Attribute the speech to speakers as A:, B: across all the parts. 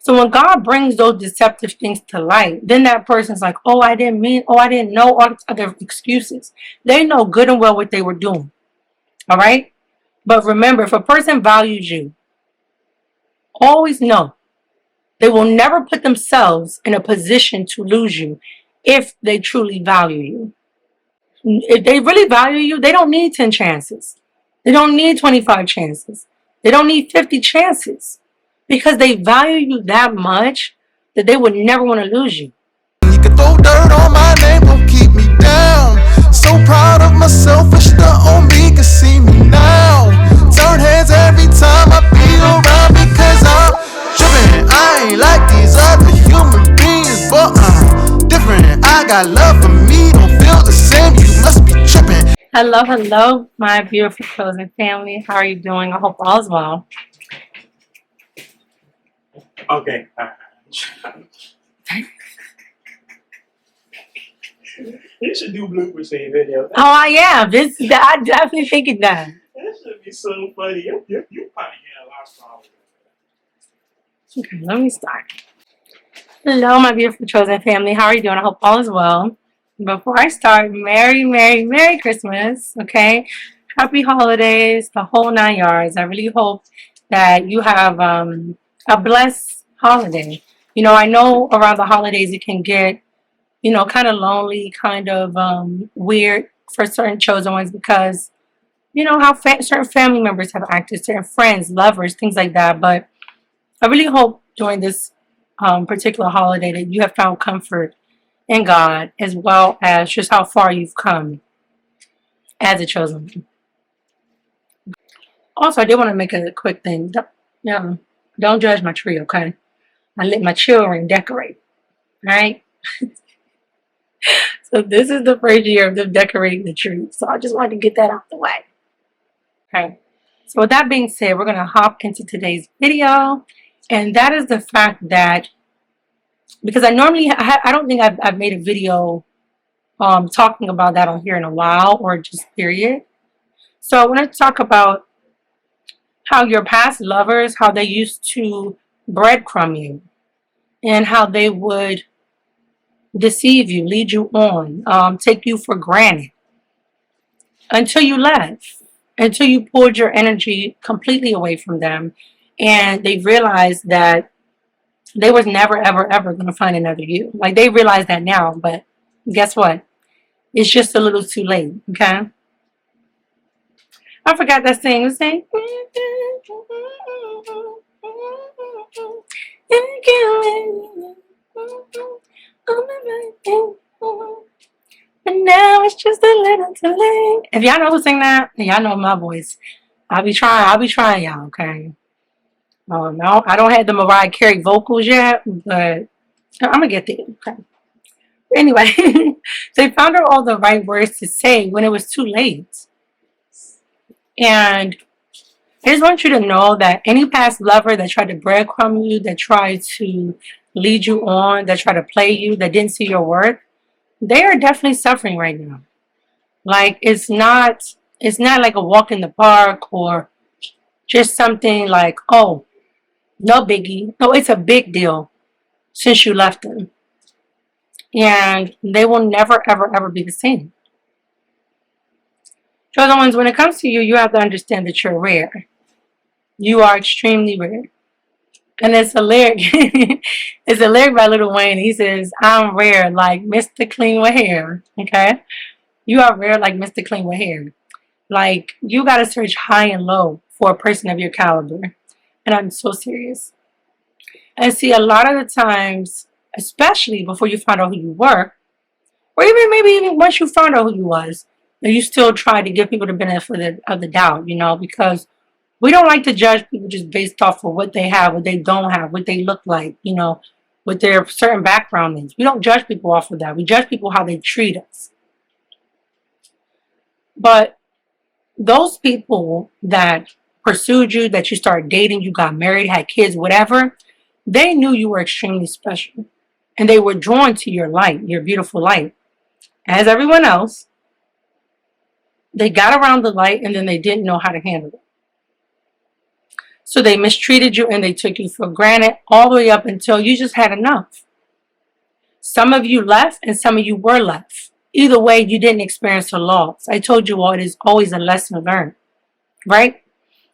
A: So when God brings those deceptive things to light, then that person's like, oh, I didn't mean, oh, I didn't know, all these other excuses. They know good and well what they were doing. All right? But remember, if a person values you, always know they will never put themselves in a position to lose you if they truly value you. If they really value you, they don't need 10 chances. They don't need 25 chances. They don't need 50 chances because they value you that much that they would never want to lose you.
B: You can throw dirt on my name, won't keep me down. So proud of myself, wish the on me could see me now. Turn heads every time I be around because I'm tripping. I ain't like these other human beings, but I'm different. I got love for me, don't feel the same. You must be tripping.
A: Hello, hello, my beautiful chosen family. How are you doing? I hope all is well.
C: Okay. You should do bloopers in your video.
A: Oh, I am. I definitely think it does.
C: That should be so funny. You probably get a lot of followers.
A: Okay, let me start. Hello, my beautiful chosen family. How are you doing? I hope all is well. Before I start, Merry, Merry, Merry Christmas. Okay, Happy Holidays, the whole 9 yards. I really hope that you have a blessed holiday. You know, I know around the holidays it can get, you know, kind of lonely, kind of weird for certain chosen ones because, you know, how certain family members have acted, certain friends, lovers, things like that. But I really hope during this particular holiday that you have found comfort in God as well as just how far you've come as a chosen one. Also, I did want to make a quick thing. Don't judge my tree, okay? I let my children decorate, right? So this is the first year of them decorating the tree. So I just wanted to get that out the way. Okay. So with that being said, we're going to hop into today's video. And that is the fact that, because I don't think I've made a video talking about that on here in a while, or just period. So I want to talk about how your past lovers, how they used to breadcrumb you, and how they would deceive you, lead you on, take you for granted until you left, until you pulled your energy completely away from them, and they realized that they was never, ever, ever going to find another you. Like, they realize that now, but guess what? It's just a little too late, okay? I forgot that thing. It was saying, but now it's just a little too late. If y'all know who sing that, y'all know my voice. I'll be trying y'all, okay? No, I don't have the Mariah Carey vocals yet, but I'm gonna get there, okay? Anyway, they found out all the right words to say when it was too late. And I just want you to know that any past lover that tried to breadcrumb you, that tried to lead you on, that tried to play you, that didn't see your worth, they are definitely suffering right now. Like, it's not like a walk in the park or just something like, oh, no biggie. No, it's a big deal since you left them. And they will never, ever, ever be the same. Chosen ones, when it comes to you, you have to understand that you're rare. You are extremely rare. And it's a lyric. It's a lyric by Lil Wayne. He says, I'm rare like Mr. Clean with hair. Okay? You are rare like Mr. Clean with hair. Like, you got to search high and low for a person of your caliber. And I'm so serious. And see, a lot of the times, especially before you found out who you were, or even once you found out who you was, you still try to give people the benefit of the doubt, you know, because we don't like to judge people just based off of what they have, what they don't have, what they look like, you know, what their certain background is. We don't judge people off of that. We judge people how they treat us. But those people that pursued you, that you started dating, you got married, had kids, whatever, they knew you were extremely special. And they were drawn to your light, your beautiful light. As everyone else, they got around the light and then they didn't know how to handle it. So they mistreated you and they took you for granted all the way up until you just had enough. Some of you left and some of you were left. Either way, you didn't experience a loss. I told you all, it is always a lesson learned, right?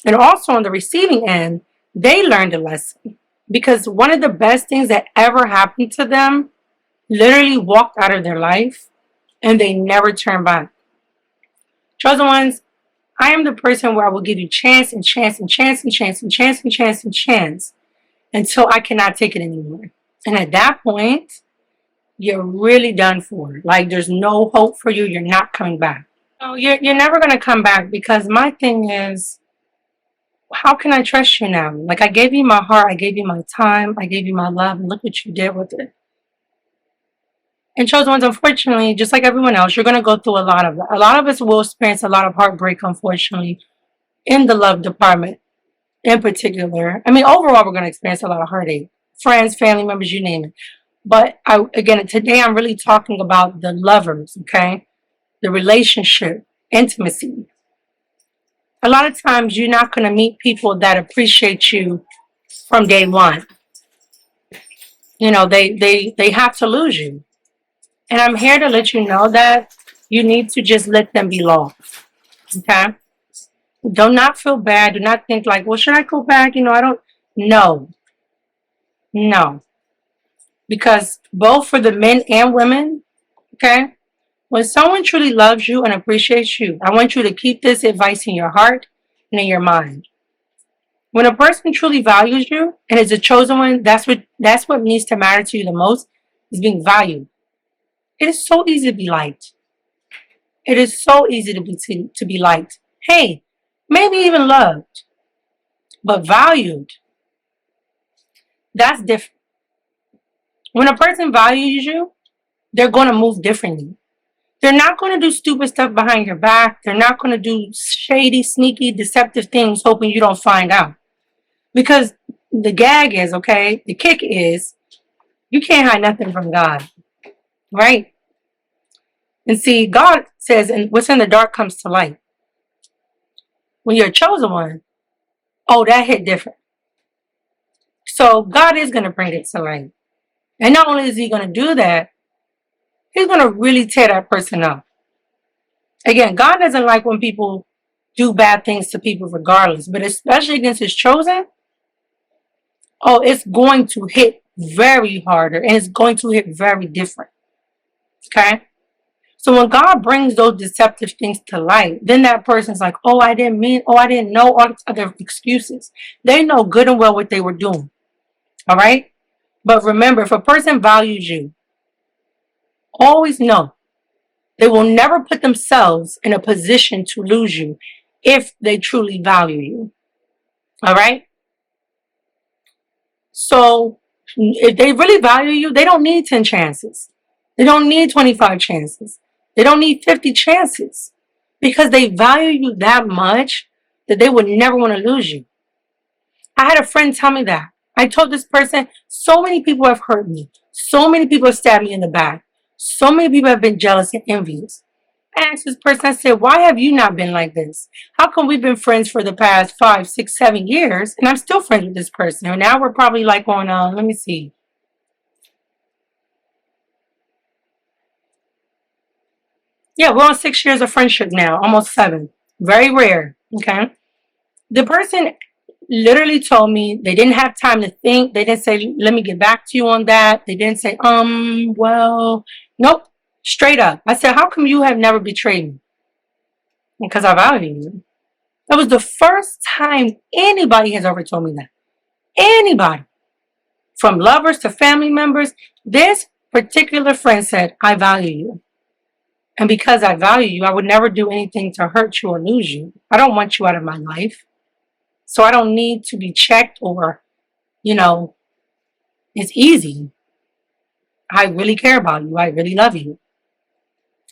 A: And also on the receiving end, they learned a lesson because one of the best things that ever happened to them literally walked out of their life and they never turned back. Chosen ones, I am the person where I will give you chance and chance and chance and chance and chance and chance and chance until I cannot take it anymore. And at that point, you're really done for. Like there's no hope for you. You're not coming back. So you're never going to come back because my thing is, how can I trust you now? Like I gave you my heart, I gave you my time, I gave you my love, and look what you did with it. And chosen ones, unfortunately, just like everyone else, you're going to go through a lot of that. A lot of us will experience a lot of heartbreak, unfortunately, in the love department in particular. I mean, overall, we're going to experience a lot of heartache. Friends, family members, you name it. But again, today I'm really talking about the lovers, okay? The relationship, intimacy. A lot of times you're not going to meet people that appreciate you from day one. You know, they have to lose you. And I'm here to let you know that you need to just let them be lost. Okay? Do not feel bad. Do not think like, well, should I go back? You know, I don't. No. No. Because both for the men and women, okay? When someone truly loves you and appreciates you, I want you to keep this advice in your heart and in your mind. When a person truly values you and is a chosen one, that's what needs to matter to you the most, is being valued. It is so easy to be liked. It is so easy to be liked. Hey, maybe even loved, but valued. That's different. When a person values you, they're going to move differently. They're not going to do stupid stuff behind your back. They're not going to do shady, sneaky, deceptive things hoping you don't find out. Because the gag is, okay, the kick is, you can't hide nothing from God, right? And see, God says, and what's in the dark comes to light. When you're a chosen one, oh, that hit different. So God is going to bring it to light. And not only is he going to do that, he's going to really tear that person up. Again, God doesn't like when people do bad things to people regardless, but especially against his chosen, oh, it's going to hit very harder and it's going to hit very different. Okay? So when God brings those deceptive things to light, then that person's like, oh, I didn't mean, oh, I didn't know, all these other excuses. They know good and well what they were doing. All right? But remember, if a person values you, always know they will never put themselves in a position to lose you if they truly value you. All right? So if they really value you, they don't need 10 chances. They don't need 25 chances. They don't need 50 chances because they value you that much that they would never want to lose you. I had a friend tell me that. I told this person, so many people have hurt me. So many people have stabbed me in the back. So many people have been jealous and envious. I asked this person, I said, why have you not been like this? How come we've been friends for the past 5, 6, 7 years and I'm still friends with this person? And now we're probably like going on, let me see. Yeah, we're on 6 years of friendship now, almost 7. Very rare, okay? The person literally told me they didn't have time to think. They didn't say, let me get back to you on that. They didn't say, well, nope. Straight up. I said, how come you have never betrayed me? Because I value you. That was the first time anybody has ever told me that. Anybody. From lovers to family members. This particular friend said, I value you. And because I value you, I would never do anything to hurt you or lose you. I don't want you out of my life. So I don't need to be checked or, it's easy. I really care about you. I really love you.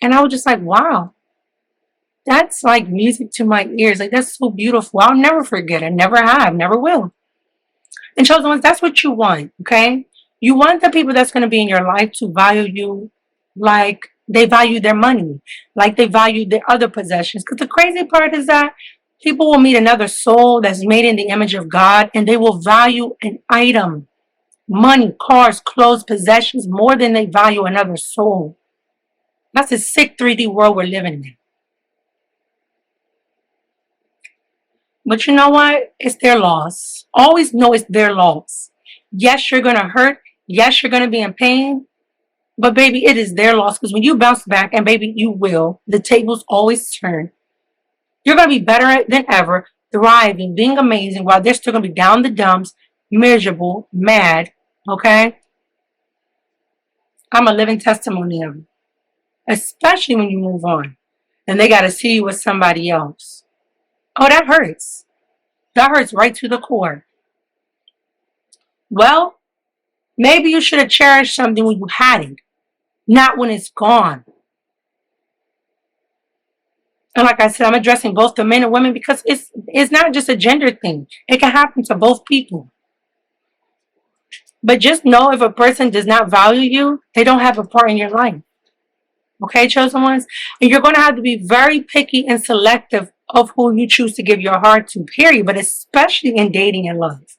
A: And I was just like, wow. That's like music to my ears. Like, that's so beautiful. I'll never forget it. Never have. Never will. And chosen ones, that's what you want, okay? You want the people that's going to be in your life to value you like they value their money, like they value their other possessions. Because the crazy part is that People will meet another soul that's made in the image of God, and they will value an item, money, cars, clothes, possessions, more than they value another soul. That's a sick 3D world we're living in. But you know what? It's their loss. Always know it's their loss. Yes, you're going to hurt. Yes, you're going to be in pain. But baby, it is their loss, because when you bounce back, and baby, you will, the tables always turn. You're going to be better than ever, thriving, being amazing, while they're still going to be down the dumps, miserable, mad. Okay? I'm a living testimony of it. Especially when you move on and they got to see you with somebody else. Oh, that hurts. That hurts right to the core. Well, maybe you should have cherished something when you had it, not when it's gone. And like I said, I'm addressing both the men and women, because it's not just a gender thing. It can happen to both people. But just know, if a person does not value you, they don't have a part in your life. Okay, chosen ones? And you're going to have to be very picky and selective of who you choose to give your heart to, period. But especially in dating and love.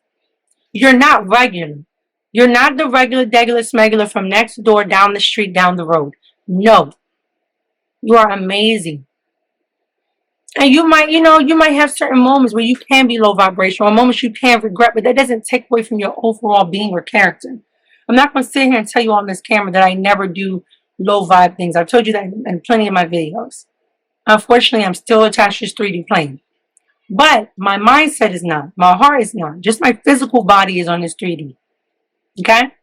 A: You're not regular. You're not the regular, degular, smegular from next door, down the street, down the road. No. You are amazing. And you might have certain moments where you can be low vibrational, or moments you can regret, but that doesn't take away from your overall being or character. I'm not going to sit here and tell you on this camera that I never do low vibe things. I've told you that in plenty of my videos. Unfortunately, I'm still attached to this 3D plane. But my mindset is not. My heart is not. Just my physical body is on this 3D. Okay?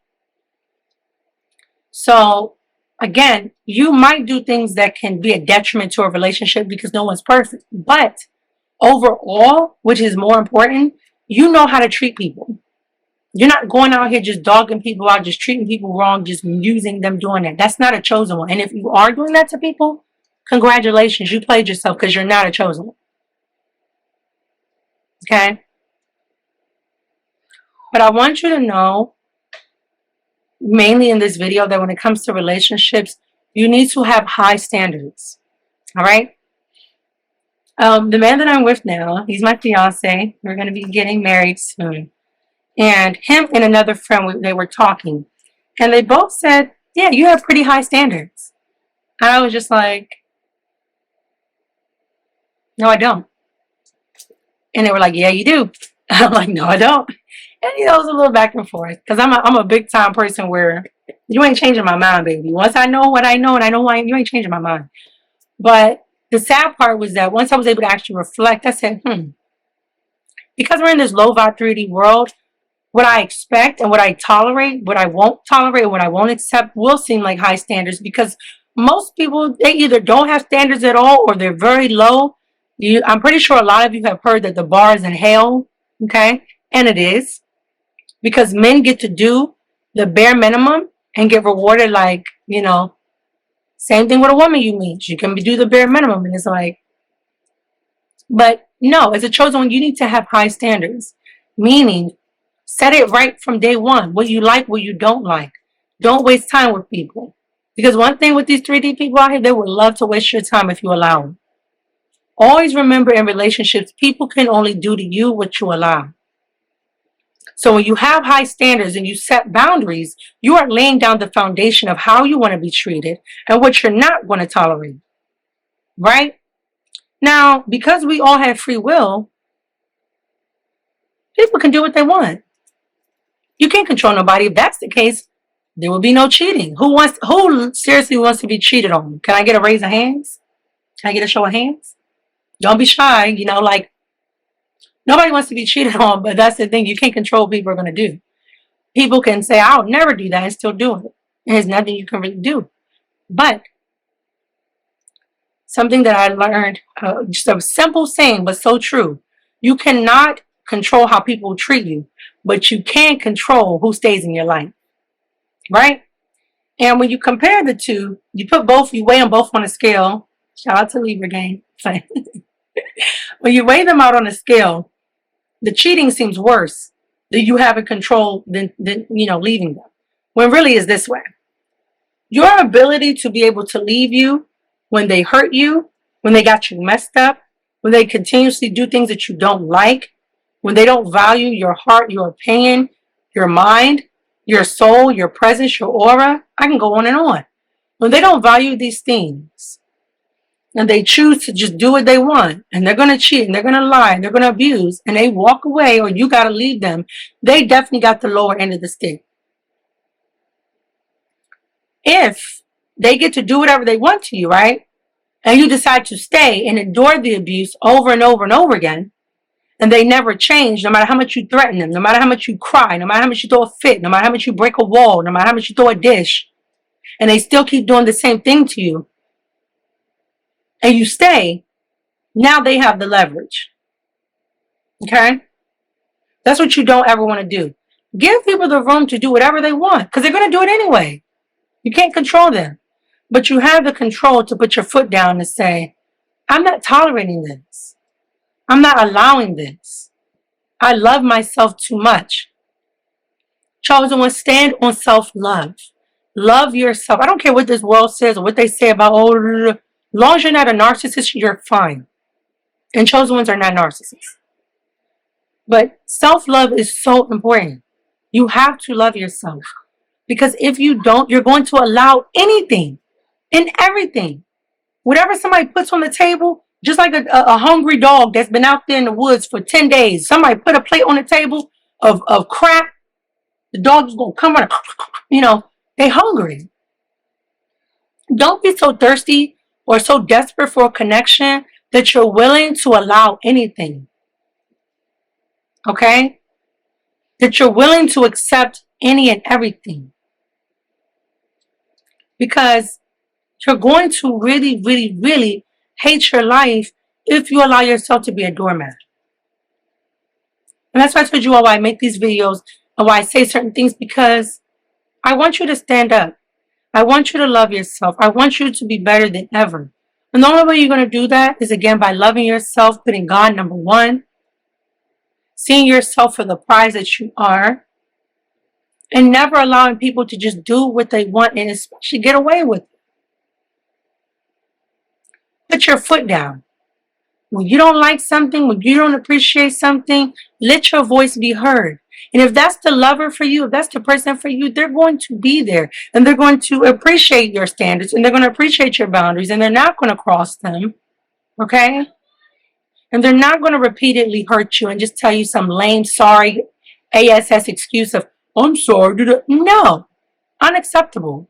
A: So, again, you might do things that can be a detriment to a relationship, because no one's perfect. But overall, which is more important, you know how to treat people. You're not going out here just dogging people out, just treating people wrong, just using them, doing that. That's not a chosen one. And if you are doing that to people, congratulations, you played yourself, because you're not a chosen one. Okay? But I want you to know, mainly in this video, that when it comes to relationships, you need to have high standards. All right? The man that I'm with now, he's my fiance. We're going to be getting married soon. And him and another friend, they were talking. And they both said, yeah, you have pretty high standards. And I was just like, no, I don't. And they were like, yeah, you do. I'm like, no, I don't. And it was a little back and forth, because I'm a big time person where you ain't changing my mind, baby. Once I know what I know, and I know why, you ain't changing my mind. But the sad part was that once I was able to actually reflect, I said, because we're in this low vibe 3D world, what I expect and what I tolerate, what I won't tolerate, and what I won't accept will seem like high standards, because most people, they either don't have standards at all, or they're very low. I'm pretty sure a lot of you have heard that the bar is in hell, okay? And it is, because men get to do the bare minimum and get rewarded like, same thing with a woman you meet. You can do the bare minimum, and it's like, but no, as a chosen one, you need to have high standards, meaning set it right from day one. What you like, what you don't like. Don't waste time with people. Because one thing with these 3D people out here, they would love to waste your time if you allow them. Always remember, in relationships, people can only do to you what you allow. So when you have high standards and you set boundaries, you are laying down the foundation of how you want to be treated and what you're not going to tolerate. Right? Now, because we all have free will, people can do what they want. You can't control nobody. If that's the case, there will be no cheating. Who seriously wants to be cheated on? Can I get a raise of hands? Can I get a show of hands? Don't be shy. Like, nobody wants to be cheated on, but that's the thing. You can't control what people are going to do. People can say, I'll never do that, and still do it. There's nothing you can really do. But something that I learned, just a simple saying, but so true. You cannot control how people treat you, but you can control who stays in your life. Right? And when you compare the two, you weigh them both on a scale. Shout out to Libra gang. When you weigh them out on a scale, the cheating seems worse that you have in control than leaving them. When really is this way. Your ability to be able to leave you when they hurt you, when they got you messed up, when they continuously do things that you don't like, when they don't value your heart, your opinion, your mind, your soul, your presence, your aura, I can go on and on. When they don't value these things and they choose to just do what they want and they're going to cheat and they're going to lie and they're going to abuse and they walk away or you got to leave them, they definitely got the lower end of the stick. If they get to do whatever they want to you, right? And you decide to stay and endure the abuse over and over and over again, and they never change, no matter how much you threaten them, no matter how much you cry, no matter how much you throw a fit, no matter how much you break a wall, no matter how much you throw a dish, and they still keep doing the same thing to you, and you stay, now they have the leverage. Okay? That's what you don't ever want to do. Give people the room to do whatever they want, because they're going to do it anyway. You can't control them. But you have the control to put your foot down and say, I'm not tolerating this. I'm not allowing this. I love myself too much. Chosen one, stand on self-love. Love yourself. I don't care what this world says or what they say about, oh, as long as you're not a narcissist, you're fine. And chosen ones are not narcissists. But self-love is so important. You have to love yourself. Because if you don't, you're going to allow anything and everything. Whatever somebody puts on the table, just like a hungry dog that's been out there in the woods for 10 days. Somebody put a plate on the table of crap. The dog is going to come around, they hungry. Don't be so thirsty or so desperate for a connection that you're willing to allow anything. Okay? That you're willing to accept any and everything. Because you're going to really, really, really hate your life if you allow yourself to be a doormat. And that's why I told you all why I make these videos and why I say certain things, because I want you to stand up. I want you to love yourself. I want you to be better than ever. And the only way you're going to do that is, again, by loving yourself, putting God number one, seeing yourself for the prize that you are, and never allowing people to just do what they want and especially get away with it. Put your foot down. When you don't like something, when you don't appreciate something, let your voice be heard. And if that's the lover for you, if that's the person for you, they're going to be there. And they're going to appreciate your standards. And they're going to appreciate your boundaries. And they're not going to cross them. Okay? And they're not going to repeatedly hurt you and just tell you some lame, sorry, ASS excuse of, I'm sorry. No. Unacceptable.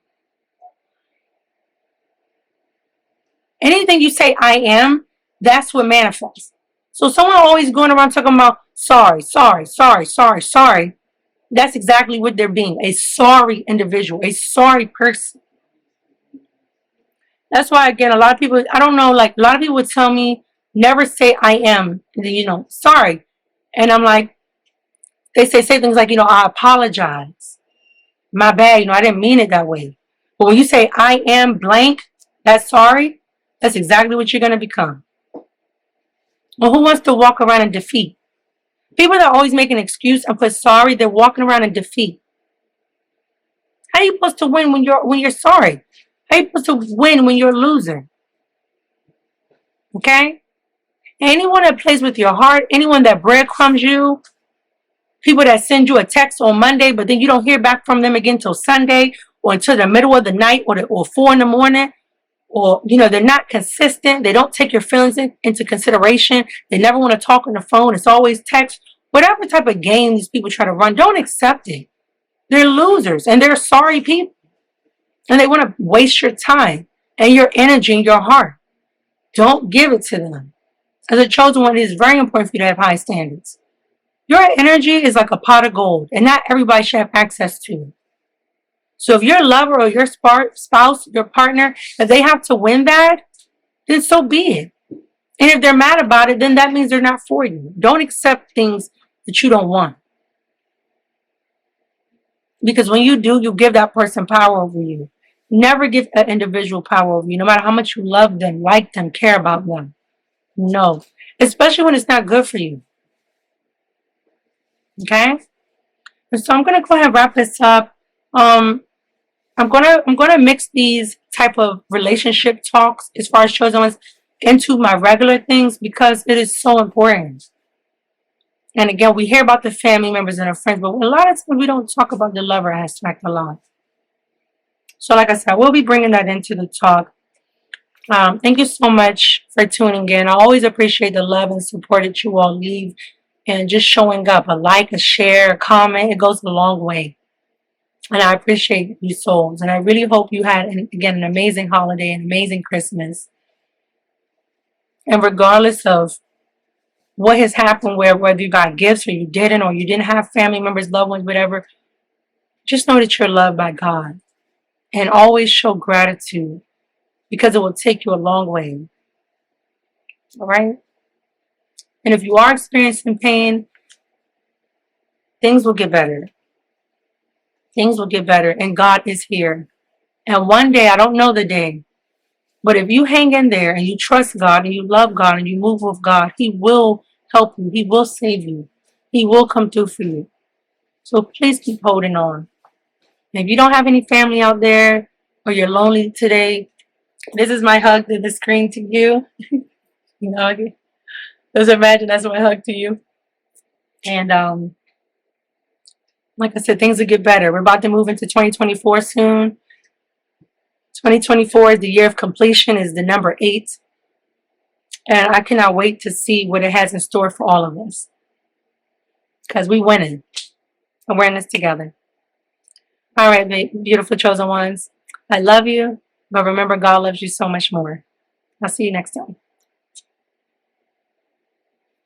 A: Anything you say, I am, that's what manifests. So someone always going around talking about sorry, sorry, sorry, sorry, sorry. That's exactly what they're being. A sorry individual, a sorry person. That's why, again, a lot of people, I don't know, like a lot of people would tell me, never say I am, sorry. And I'm like, they say things like, I apologize. My bad, I didn't mean it that way. But when you say I am blank, that's sorry, that's exactly what you're going to become. Well, who wants to walk around in defeat? People that always make an excuse and put sorry, they're walking around in defeat. How are you supposed to win when you're sorry? How are you supposed to win when you're a loser? Okay? Anyone that plays with your heart, anyone that breadcrumbs you, people that send you a text on Monday, but then you don't hear back from them again till Sunday or until the middle of the night or 4 in the morning. Or, they're not consistent. They don't take your feelings into consideration. They never want to talk on the phone. It's always text. Whatever type of game these people try to run, don't accept it. They're losers and they're sorry people. And they want to waste your time and your energy and your heart. Don't give it to them. As a chosen one, it is very important for you to have high standards. Your energy is like a pot of gold, and not everybody should have access to it. So if your lover or your spouse, your partner, if they have to win that, then so be it. And if they're mad about it, then that means they're not for you. Don't accept things that you don't want. Because when you do, you give that person power over you. Never give an individual power over you, no matter how much you love them, like them, care about them. No. Especially when it's not good for you. Okay? And so I'm going to go ahead and wrap this up. I'm gonna mix these type of relationship talks as far as chosen ones into my regular things because it is so important. And again, we hear about the family members and our friends, but a lot of times we don't talk about the lover aspect a lot. So like I said, we'll be bringing that into the talk. Thank you so much for tuning in. I always appreciate the love and support that you all leave and just showing up. A like, a share, a comment, it goes a long way. And I appreciate you souls. And I really hope you had, again, an amazing holiday, an amazing Christmas. And regardless of what has happened, whether you got gifts or you didn't have family members, loved ones, whatever, just know that you're loved by God. And always show gratitude because it will take you a long way. All right? And if you are experiencing pain, things will get better. Things will get better. And God is here. And one day, I don't know the day, but if you hang in there and you trust God and you love God and you move with God, He will help you. He will save you. He will come through for you. So please keep holding on. And if you don't have any family out there or you're lonely today, this is my hug to the screen to you. You know, just imagine that's my hug to you. And like I said, things will get better. We're about to move into 2024 soon. 2024 is the year of completion, is the number 8. And I cannot wait to see what it has in store for all of us. Because we winning. And we're in this together. All right, beautiful chosen ones. I love you. But remember, God loves you so much more. I'll see you next time.